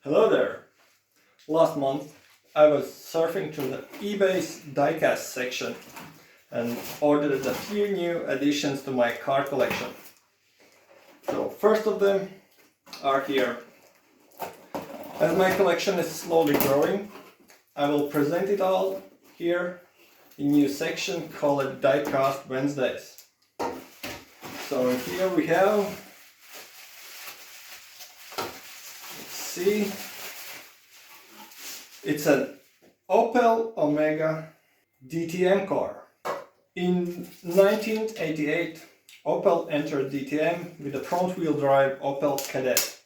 Hello there! Last month I was surfing through the eBay's diecast section and ordered a few new additions to my car collection. So first of them are here. As my collection is slowly growing, I will present it all here in a new section called Diecast Wednesdays. So here we have, let's see, it's an Opel Omega DTM car. In 1988, Opel entered DTM with a front-wheel drive Opel Kadett.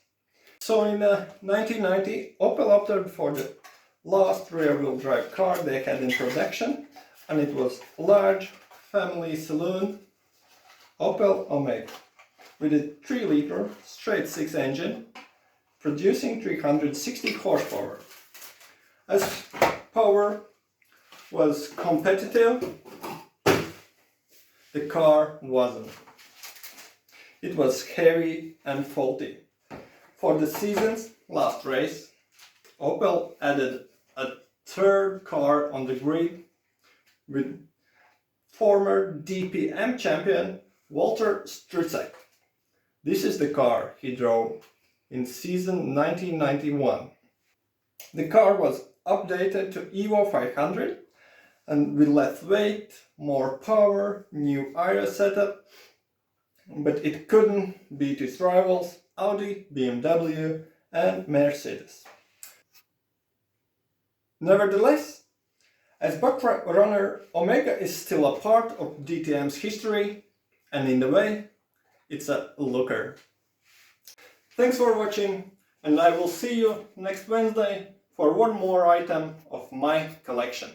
So in 1990, Opel opted for the last rear-wheel drive car they had in production, and it was a large family saloon Opel Omega with a 3-liter straight-six engine producing 360 horsepower. As power was competitive, the car wasn't. It was heavy and faulty. For the season's last race, Opel added a third car on the grid with former DPM champion Walter TrueType. This is the car he drove in season 1991. The car was updated to Evo 500 and with less weight, more power, new aero setup, but it couldn't beat its rivals Audi, BMW and Mercedes. Nevertheless, as backrunner, Omega is still a part of DTM's history, and in a way, it's a looker. Thanks for watching, and I will see you next Wednesday for one more item of my collection.